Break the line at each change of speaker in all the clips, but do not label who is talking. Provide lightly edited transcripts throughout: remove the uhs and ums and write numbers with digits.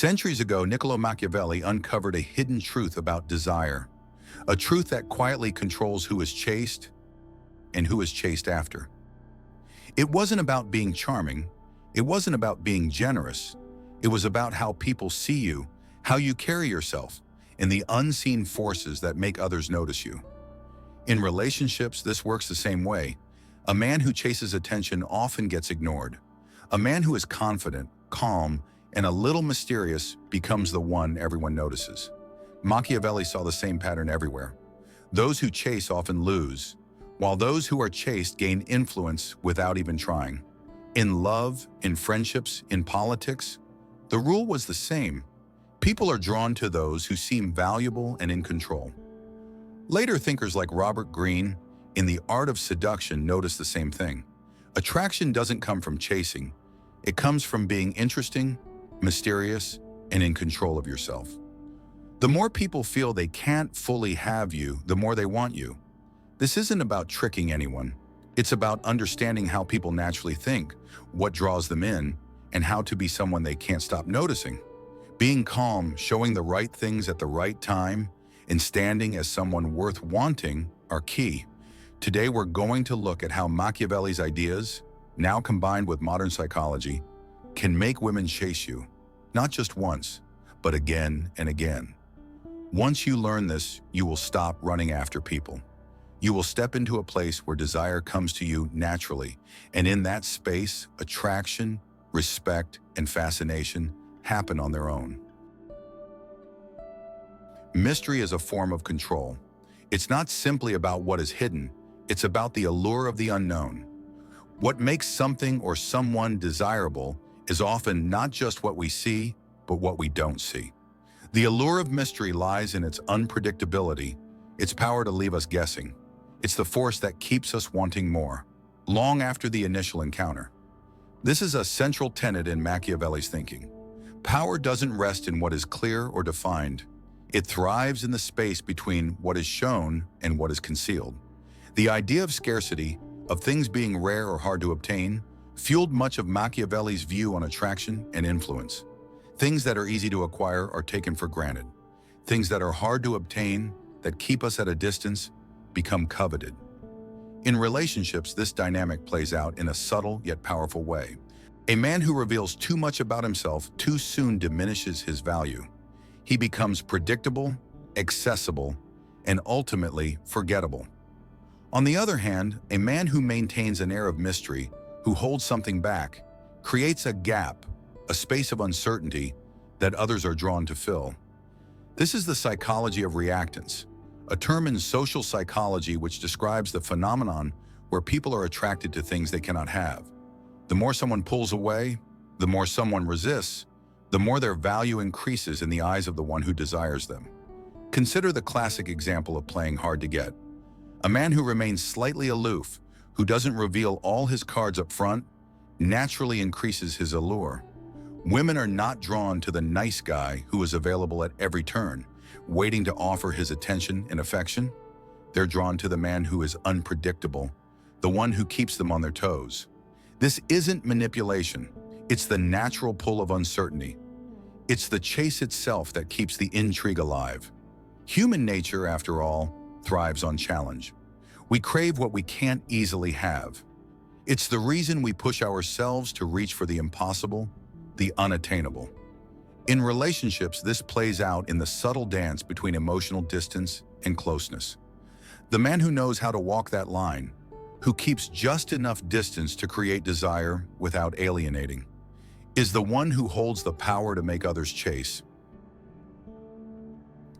Centuries ago, Niccolò Machiavelli uncovered a hidden truth about desire, a truth that quietly controls who is chased and who is chased after. It wasn't about being charming, it wasn't about being generous, it was about how people see you, how you carry yourself, and the unseen forces that make others notice you. In relationships, this works the same way. A man who chases attention often gets ignored. A man who is confident, calm, and a little mysterious becomes the one everyone notices. Machiavelli saw the same pattern everywhere. Those who chase often lose, while those who are chased gain influence without even trying. In love, in friendships, in politics, the rule was the same. People are drawn to those who seem valuable and in control. Later thinkers like Robert Greene, in The Art of Seduction, noticed the same thing. Attraction doesn't come from chasing. It comes from being interesting, mysterious, and in control of yourself. The more people feel they can't fully have you, the more they want you. This isn't about tricking anyone. It's about understanding how people naturally think, what draws them in, and how to be someone they can't stop noticing. Being calm, showing the right things at the right time, and standing as someone worth wanting are key. Today, we're going to look at how Machiavelli's ideas, now combined with modern psychology, can make women chase you, not just once, but again and again. Once you learn this, you will stop running after people. You will step into a place where desire comes to you naturally, and in that space, attraction, respect, and fascination happen on their own. Mystery is a form of control. It's not simply about what is hidden, it's about the allure of the unknown. What makes something or someone desirable is often not just what we see, but what we don't see. The allure of mystery lies in its unpredictability, its power to leave us guessing. It's the force that keeps us wanting more, long after the initial encounter. This is a central tenet in Machiavelli's thinking. Power doesn't rest in what is clear or defined. It thrives in the space between what is shown and what is concealed. The idea of scarcity, of things being rare or hard to obtain, fueled much of Machiavelli's view on attraction and influence. Things that are easy to acquire are taken for granted. Things that are hard to obtain, that keep us at a distance, become coveted. In relationships, this dynamic plays out in a subtle yet powerful way. A man who reveals too much about himself too soon diminishes his value. He becomes predictable, accessible, and ultimately forgettable. On the other hand, a man who maintains an air of mystery, who holds something back, creates a gap, a space of uncertainty that others are drawn to fill. This is the psychology of reactance, a term in social psychology which describes the phenomenon where people are attracted to things they cannot have. The more someone pulls away, the more someone resists, the more their value increases in the eyes of the one who desires them. Consider the classic example of playing hard to get. A man who remains slightly aloof, who doesn't reveal all his cards up front, naturally increases his allure. Women are not drawn to the nice guy who is available at every turn, waiting to offer his attention and affection. They're drawn to the man who is unpredictable, the one who keeps them on their toes. This isn't manipulation. It's the natural pull of uncertainty. It's the chase itself that keeps the intrigue alive. Human nature, after all, thrives on challenge. We crave what we can't easily have. It's the reason we push ourselves to reach for the impossible, the unattainable. In relationships, this plays out in the subtle dance between emotional distance and closeness. The man who knows how to walk that line, who keeps just enough distance to create desire without alienating, is the one who holds the power to make others chase.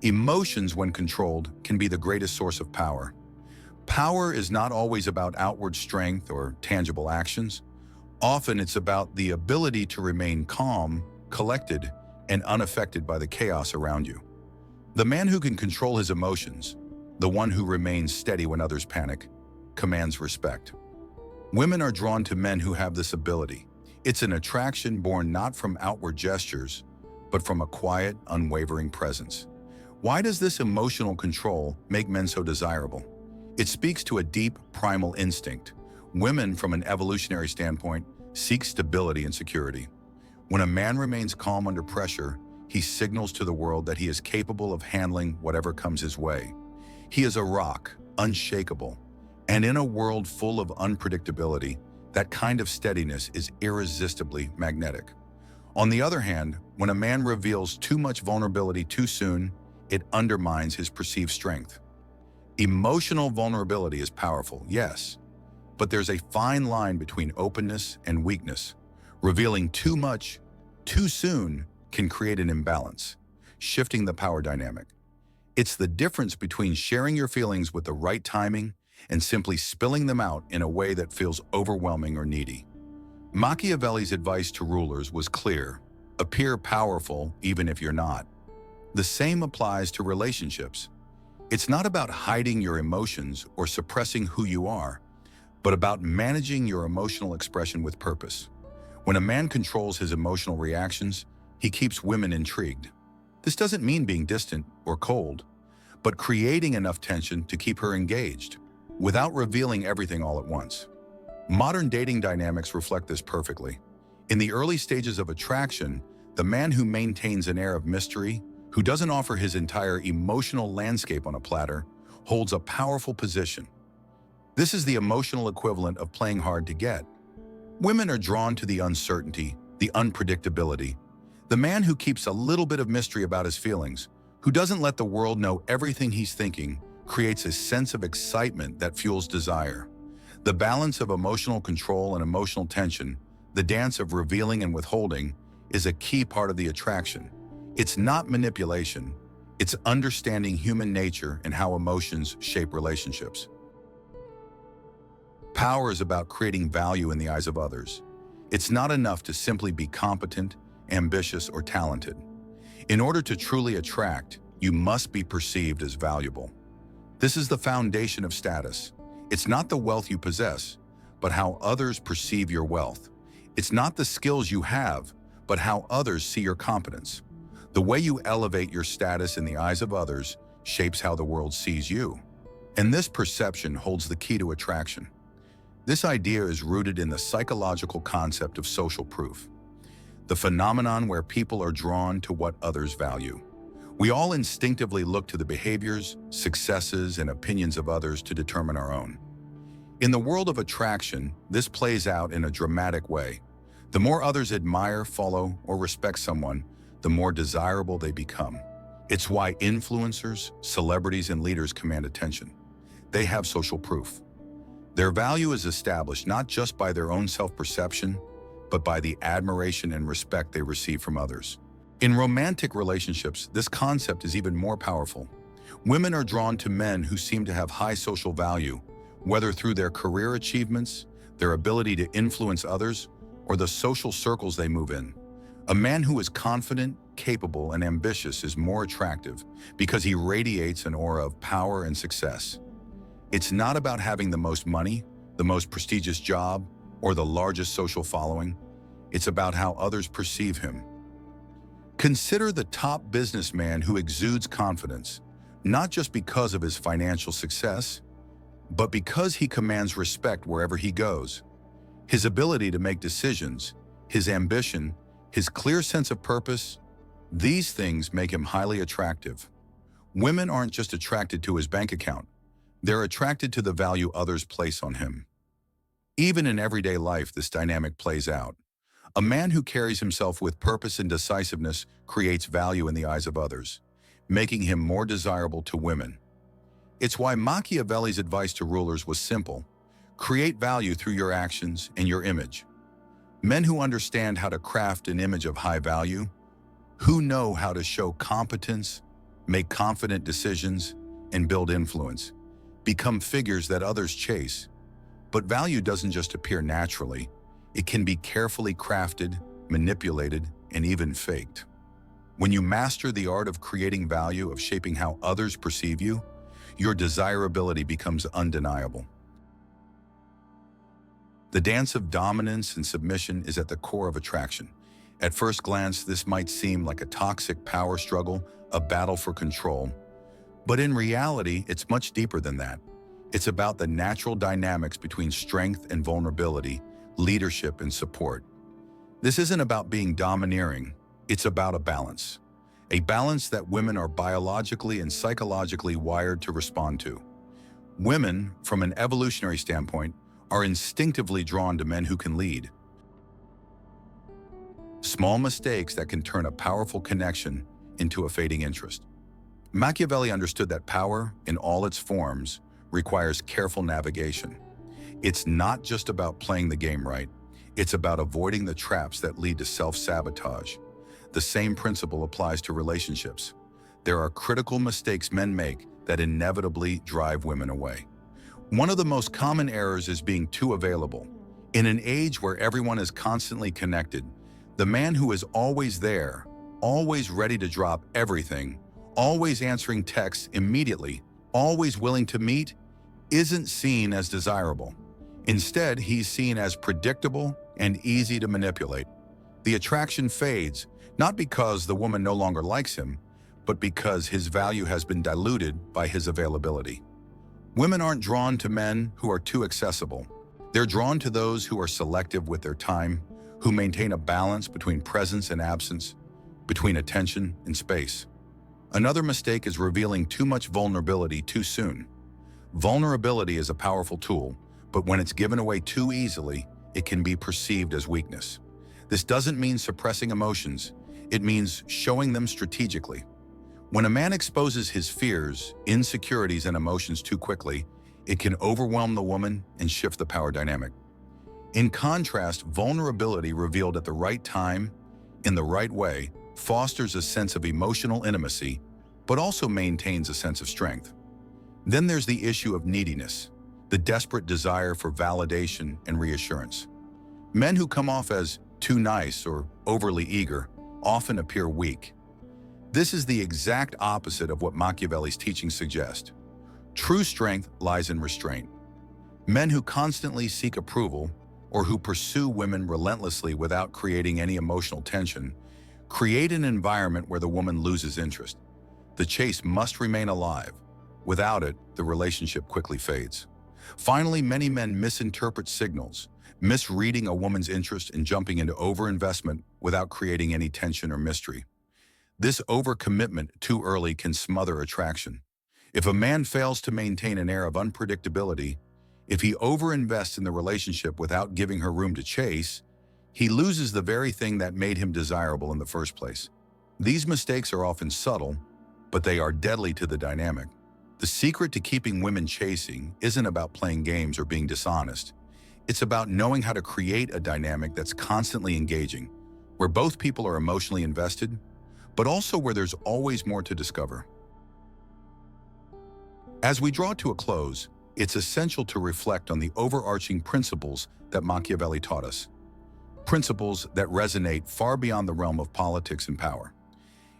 Emotions, when controlled, can be the greatest source of power. Power is not always about outward strength or tangible actions. Often it's about the ability to remain calm, collected, and unaffected by the chaos around you. The man who can control his emotions, the one who remains steady when others panic, commands respect. Women are drawn to men who have this ability. It's an attraction born not from outward gestures, but from a quiet, unwavering presence. Why does this emotional control make men so desirable? It speaks to a deep, primal instinct. Women, from an evolutionary standpoint, seek stability and security. When a man remains calm under pressure, he signals to the world that he is capable of handling whatever comes his way. He is a rock, unshakable, and in a world full of unpredictability, that kind of steadiness is irresistibly magnetic. On the other hand, when a man reveals too much vulnerability too soon, it undermines his perceived strength. Emotional vulnerability is powerful, yes, but there's a fine line between openness and weakness. Revealing too much, too soon, can create an imbalance, shifting the power dynamic. It's the difference between sharing your feelings with the right timing and simply spilling them out in a way that feels overwhelming or needy. Machiavelli's advice to rulers was clear: appear powerful even if you're not. The same applies to relationships. It's not about hiding your emotions or suppressing who you are, but about managing your emotional expression with purpose. When a man controls his emotional reactions, he keeps women intrigued. This doesn't mean being distant or cold, but creating enough tension to keep her engaged, without revealing everything all at once. Modern dating dynamics reflect this perfectly. In the early stages of attraction, the man who maintains an air of mystery, who doesn't offer his entire emotional landscape on a platter, holds a powerful position. This is the emotional equivalent of playing hard to get. Women are drawn to the uncertainty, the unpredictability. The man who keeps a little bit of mystery about his feelings, who doesn't let the world know everything he's thinking, creates a sense of excitement that fuels desire. The balance of emotional control and emotional tension, the dance of revealing and withholding, is a key part of the attraction. It's not manipulation, it's understanding human nature and how emotions shape relationships. Power is about creating value in the eyes of others. It's not enough to simply be competent, ambitious, or talented. In order to truly attract, you must be perceived as valuable. This is the foundation of status. It's not the wealth you possess, but how others perceive your wealth. It's not the skills you have, but how others see your competence. The way you elevate your status in the eyes of others shapes how the world sees you. And this perception holds the key to attraction. This idea is rooted in the psychological concept of social proof, the phenomenon where people are drawn to what others value. We all instinctively look to the behaviors, successes, and opinions of others to determine our own. In the world of attraction, this plays out in a dramatic way. The more others admire, follow, or respect someone, the more desirable they become. It's why influencers, celebrities, and leaders command attention. They have social proof. Their value is established not just by their own self-perception, but by the admiration and respect they receive from others. In romantic relationships, this concept is even more powerful. Women are drawn to men who seem to have high social value, whether through their career achievements, their ability to influence others, or the social circles they move in. A man who is confident, capable, and ambitious is more attractive because he radiates an aura of power and success. It's not about having the most money, the most prestigious job, or the largest social following. It's about how others perceive him. Consider the top businessman who exudes confidence, not just because of his financial success, but because he commands respect wherever he goes. His ability to make decisions, his ambition, his clear sense of purpose, these things make him highly attractive. Women aren't just attracted to his bank account. They're attracted to the value others place on him. Even in everyday life, this dynamic plays out. A man who carries himself with purpose and decisiveness creates value in the eyes of others, making him more desirable to women. It's why Machiavelli's advice to rulers was simple: create value through your actions and your image. Men who understand how to craft an image of high value, who know how to show competence, make confident decisions, and build influence, become figures that others chase. But value doesn't just appear naturally. It can be carefully crafted, manipulated, and even faked. When you master the art of creating value, of shaping how others perceive you, your desirability becomes undeniable. The dance of dominance and submission is at the core of attraction. At first glance, this might seem like a toxic power struggle, a battle for control. But in reality, it's much deeper than that. It's about the natural dynamics between strength and vulnerability, leadership and support. This isn't about being domineering, it's about a balance. a balance that women are biologically and psychologically wired to respond to. Women, from an evolutionary standpoint, are instinctively drawn to men who can lead. Small mistakes that can turn a powerful connection into a fading interest. Machiavelli understood that power, in all its forms, requires careful navigation. It's not just about playing the game right, it's about avoiding the traps that lead to self-sabotage. The same principle applies to relationships. There are critical mistakes men make that inevitably drive women away. One of the most common errors is being too available. In an age where everyone is constantly connected, the man who is always there, always ready to drop everything, always answering texts immediately, always willing to meet, isn't seen as desirable. Instead, he's seen as predictable and easy to manipulate. The attraction fades, not because the woman no longer likes him, but because his value has been diluted by his availability. Women aren't drawn to men who are too accessible. They're drawn to those who are selective with their time, who maintain a balance between presence and absence, between attention and space. Another mistake is revealing too much vulnerability too soon. Vulnerability is a powerful tool, but when it's given away too easily, it can be perceived as weakness. This doesn't mean suppressing emotions. It means showing them strategically. When a man exposes his fears, insecurities, and emotions too quickly, it can overwhelm the woman and shift the power dynamic. In contrast, vulnerability revealed at the right time, in the right way, fosters a sense of emotional intimacy, but also maintains a sense of strength. Then there's the issue of neediness, the desperate desire for validation and reassurance. Men who come off as too nice or overly eager often appear weak. This is the exact opposite of what Machiavelli's teachings suggest. True strength lies in restraint. Men who constantly seek approval or who pursue women relentlessly without creating any emotional tension create an environment where the woman loses interest. The chase must remain alive. Without it, the relationship quickly fades. Finally, many men misinterpret signals, misreading a woman's interest and jumping into overinvestment without creating any tension or mystery. This overcommitment too early can smother attraction. If a man fails to maintain an air of unpredictability, if he overinvests in the relationship without giving her room to chase, he loses the very thing that made him desirable in the first place. These mistakes are often subtle, but they are deadly to the dynamic. The secret to keeping women chasing isn't about playing games or being dishonest. It's about knowing how to create a dynamic that's constantly engaging, where both people are emotionally invested, but also where there's always more to discover. As we draw to a close, it's essential to reflect on the overarching principles that Machiavelli taught us. Principles that resonate far beyond the realm of politics and power.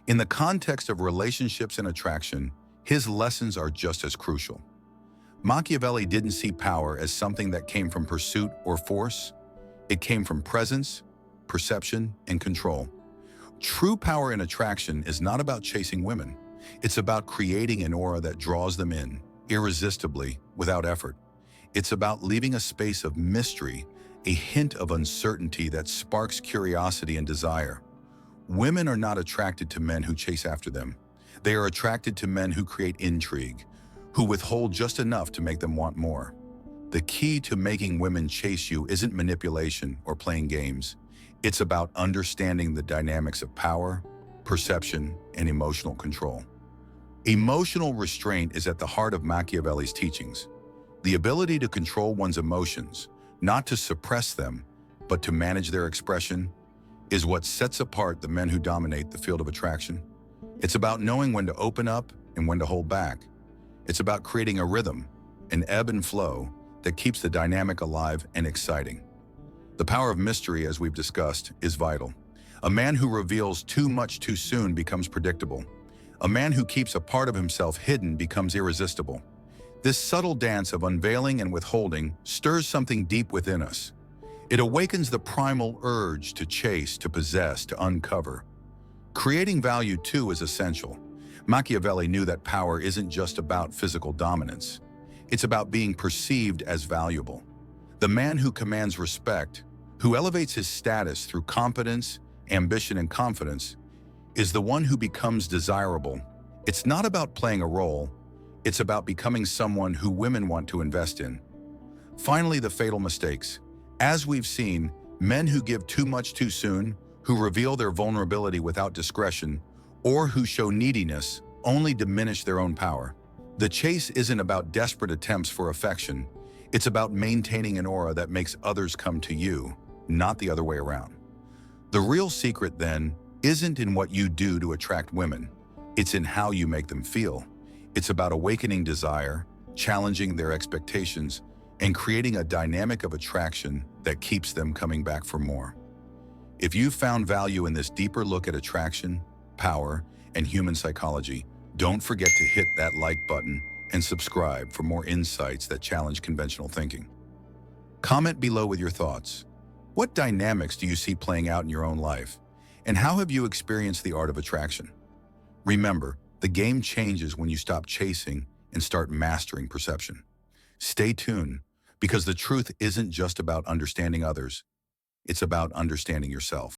In the context of relationships and attraction, his lessons are just as crucial. Machiavelli didn't see power as something that came from pursuit or force. It came from presence, perception, and control. True power in attraction is not about chasing women. It's about creating an aura that draws them in, irresistibly, without effort. It's about leaving a space of mystery, a hint of uncertainty that sparks curiosity and desire. Women are not attracted to men who chase after them. They are attracted to men who create intrigue, who withhold just enough to make them want more. The key to making women chase you isn't manipulation or playing games. It's about understanding the dynamics of power, perception, and emotional control. Emotional restraint is at the heart of Machiavelli's teachings. The ability to control one's emotions, not to suppress them, but to manage their expression, is what sets apart the men who dominate the field of attraction. It's about knowing when to open up and when to hold back. It's about creating a rhythm, an ebb and flow, that keeps the dynamic alive and exciting. The power of mystery, as we've discussed, is vital. A man who reveals too much too soon becomes predictable. A man who keeps a part of himself hidden becomes irresistible. This subtle dance of unveiling and withholding stirs something deep within us. It awakens the primal urge to chase, to possess, to uncover. Creating value, too, is essential. Machiavelli knew that power isn't just about physical dominance. It's about being perceived as valuable. The man who commands respect, who elevates his status through competence, ambition, and confidence, is the one who becomes desirable. It's not about playing a role, it's about becoming someone who women want to invest in. Finally, the fatal mistakes. As we've seen, men who give too much too soon, who reveal their vulnerability without discretion, or who show neediness only diminish their own power. The chase isn't about desperate attempts for affection. It's about maintaining an aura that makes others come to you, not the other way around. The real secret, then, isn't in what you do to attract women. It's in how you make them feel. It's about awakening desire, challenging their expectations, and creating a dynamic of attraction that keeps them coming back for more. If you've found value in this deeper look at attraction, power, and human psychology, don't forget to hit that like button and subscribe for more insights that challenge conventional thinking. Comment below with your thoughts. What dynamics do you see playing out in your own life? And how have you experienced the art of attraction? Remember, the game changes when you stop chasing and start mastering perception. Stay tuned, because the truth isn't just about understanding others, it's about understanding yourself.